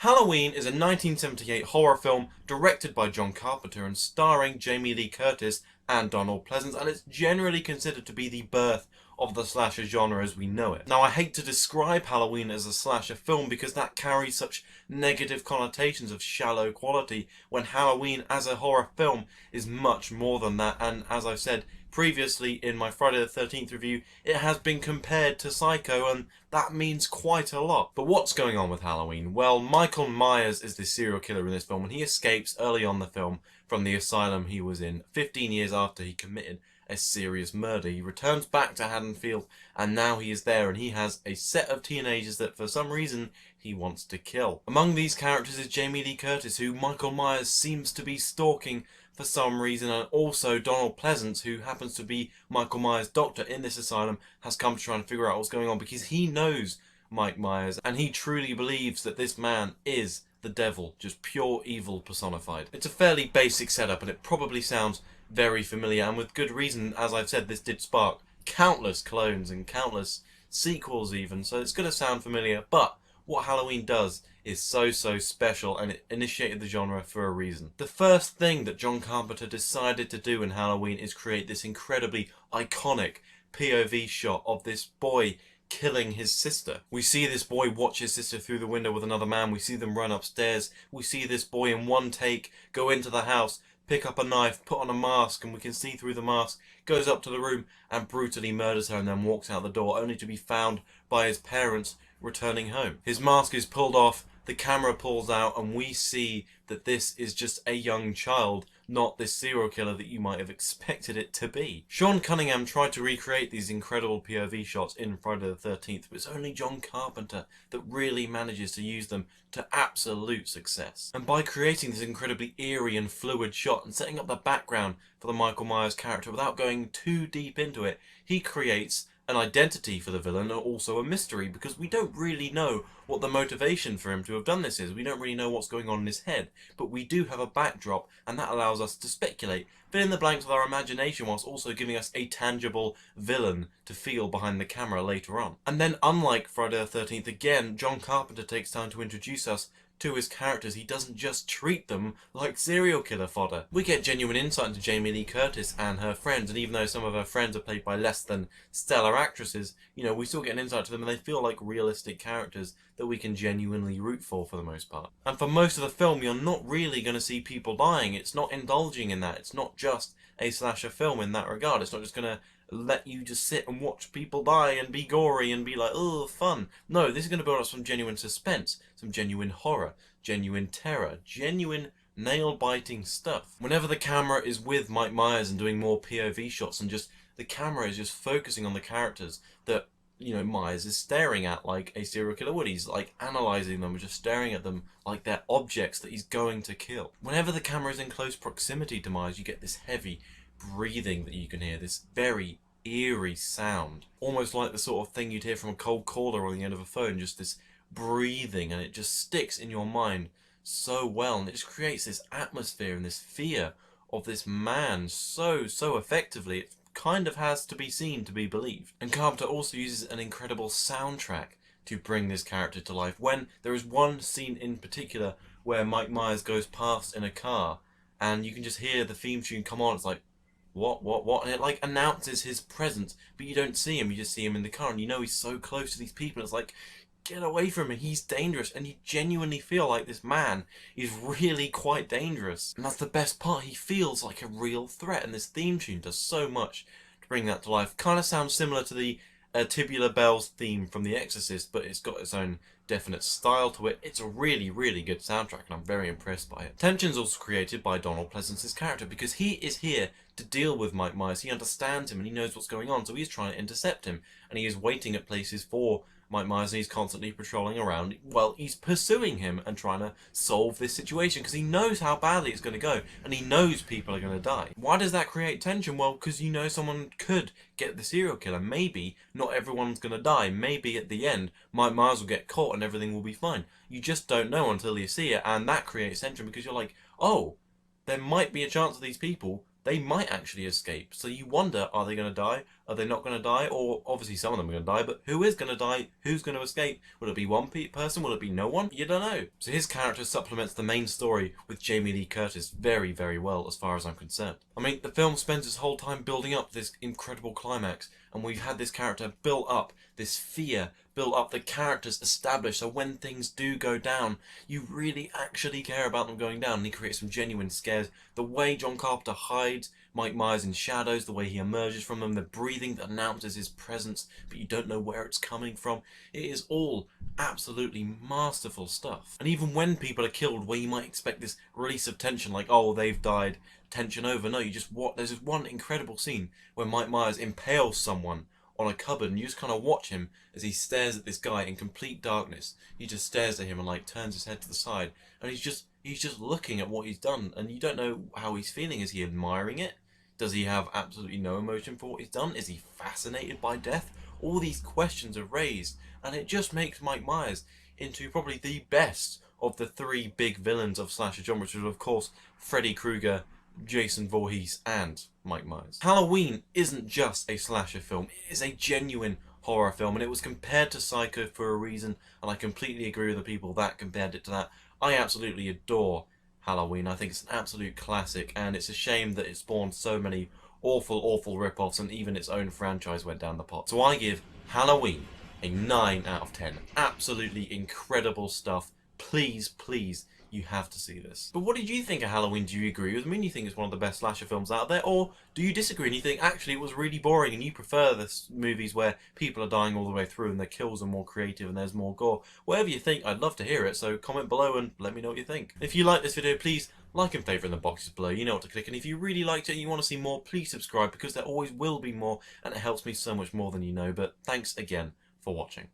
Halloween is a 1978 horror film directed by John Carpenter and starring Jamie Lee Curtis and Donald Pleasence, and it's generally considered to be the birth of the slasher genre as we know it. Now, I hate to describe Halloween as a slasher film because that carries such negative connotations of shallow quality, when Halloween as a horror film is much more than that, and as I've said previously in my Friday the 13th review, it has been compared to Psycho, and that means quite a lot. But what's going on with Halloween? Well, Michael Myers is the serial killer in this film, and he escapes early on the film from the asylum he was in 15 years after he committed a serious murder. He returns back to Haddonfield, and now he is there, and he has a set of teenagers that for some reason he wants to kill. Among these characters is Jamie Lee Curtis, who Michael Myers seems to be stalking for some reason, and also Donald Pleasence, who happens to be Michael Myers' doctor in this asylum, has come to try and figure out what's going on because he knows Mike Myers and he truly believes that this man is the devil, just pure evil personified. It's a fairly basic setup, and it probably sounds very familiar, and with good reason. As I've said, this did spark countless clones and countless sequels even, so it's going to sound familiar, but what Halloween does is so special, and it initiated the genre for a reason. The first thing that John Carpenter decided to do in Halloween is create this incredibly iconic POV shot of this boy killing his sister. We see this boy watch his sister through the window with another man. We see them run upstairs. We see this boy in one take go into the house, pick up a knife, put on a mask, and we can see through the mask, goes up to the room and brutally murders her, and then walks out the door, only to be found by his parents returning home. His mask is pulled off, the camera pulls out, and we see that this is just a young child, not this serial killer that you might have expected it to be. Sean Cunningham tried to recreate these incredible POV shots in Friday the 13th, but it's only John Carpenter that really manages to use them to absolute success. And by creating this incredibly eerie and fluid shot and setting up the background for the Michael Myers character without going too deep into it, he creates an identity for the villain and also a mystery, because we don't really know what the motivation for him to have done this is. We don't really know what's going on in his head, but we do have a backdrop, and that allows us to speculate, fill in the blanks with our imagination, whilst also giving us a tangible villain to feel behind the camera later on. And then, unlike Friday the 13th, again, John Carpenter takes time to introduce us to his characters. He doesn't just treat them like serial killer fodder. We get genuine insight into Jamie Lee Curtis and her friends, and even though some of her friends are played by less than stellar actresses, you know, we still get an insight to them, and they feel like realistic characters that we can genuinely root for the most part. And for most of the film, you're not really going to see people dying. It's not indulging in that. It's not just a slasher film in that regard. It's not just going to let you just sit and watch people die and be gory and be like, oh, fun. No, this is going to build up some genuine suspense, some genuine horror, genuine terror, genuine nail-biting stuff. Whenever the camera is with Mike Myers and doing more POV shots, and just the camera is just focusing on the characters that, you know, Myers is staring at like a serial killer would. He's like analysing them, just staring at them like they're objects that he's going to kill. Whenever the camera is in close proximity to Myers, you get this heavy breathing that you can hear, this very eerie sound, almost like the sort of thing you'd hear from a cold caller on the end of a phone, just this breathing, and it just sticks in your mind so well, and it just creates this atmosphere and this fear of this man so effectively. It kind of has to be seen to be believed. And Carpenter also uses an incredible soundtrack to bring this character to life. When there is one scene in particular where Mike Myers goes past in a car, and you can just hear the theme tune come on, it's like, what? And it like announces his presence, but you don't see him, you just see him in the car, and you know he's so close to these people. It's like, get away from him, he's dangerous, and you genuinely feel like this man is really quite dangerous. And that's the best part, he feels like a real threat, and this theme tune does so much to bring that to life. Kind of sounds similar to the Tubular Bells theme from The Exorcist, but it's got its own definite style to it. It's a really good soundtrack, and I'm very impressed by it. Tension's also created by Donald Pleasence's character, because he is here to deal with Mike Myers. He understands him and he knows what's going on, so he's trying to intercept him, and he is waiting at places for Mike Myers, and he's constantly patrolling around. Well, he's pursuing him and trying to solve this situation because he knows how badly it's going to go, and he knows people are going to die. Why does that create tension? Well, because you know someone could get the serial killer. Maybe not everyone's going to die. Maybe at the end Mike Myers will get caught and everything will be fine. You just don't know until you see it, and that creates tension because you're like, oh, there might be a chance of these people they might actually escape. So you wonder, are they going to die? Are they not going to die? Or obviously some of them are going to die, but who is going to die? Who's going to escape? Will it be one person? Will it be no one? You don't know. So his character supplements the main story with Jamie Lee Curtis very, very well as far as I'm concerned. I mean, the film spends its whole time building up this incredible climax, and we've had this character built up, this fear built up, the characters established, so when things do go down, you really actually care about them going down, and he creates some genuine scares. The way John Carpenter hides Mike Myers in shadows, the way he emerges from them, the breathing that announces his presence, but you don't know where it's coming from. It is all absolutely masterful stuff. And even when people are killed, where you might expect this release of tension, like, oh, they've died, tension over. No, you just there's this one incredible scene where Mike Myers impales someone on a cupboard, and you just kind of watch him as he stares at this guy in complete darkness. He just stares at him and like turns his head to the side, and he's just looking at what he's done, and you don't know how he's feeling. Is he admiring it? Does he have absolutely no emotion for what he's done? Is he fascinated by death? All these questions are raised, and it just makes Mike Myers into probably the best of the three big villains of slasher genre, which is of course Freddy Krueger, Jason Voorhees, and Mike Myers. Halloween isn't just a slasher film, it is a genuine horror film, and it was compared to Psycho for a reason, and I completely agree with the people that compared it to that. I absolutely adore Halloween. I think it's an absolute classic, and it's a shame that it spawned so many awful, awful rip-offs, and even its own franchise went down the pot. So I give Halloween a 9 out of 10. Absolutely incredible stuff. Please, please, you have to see this. But what did you think of Halloween? Do you agree with me? You think it's one of the best slasher films out there? Or do you disagree and you think actually it was really boring and you prefer the movies where people are dying all the way through and their kills are more creative and there's more gore? Whatever you think, I'd love to hear it, so comment below and let me know what you think. If you like this video, please like and favourite in the boxes below. You know what to click, and if you really liked it and you want to see more, please subscribe, because there always will be more and it helps me so much more than you know. But thanks again for watching.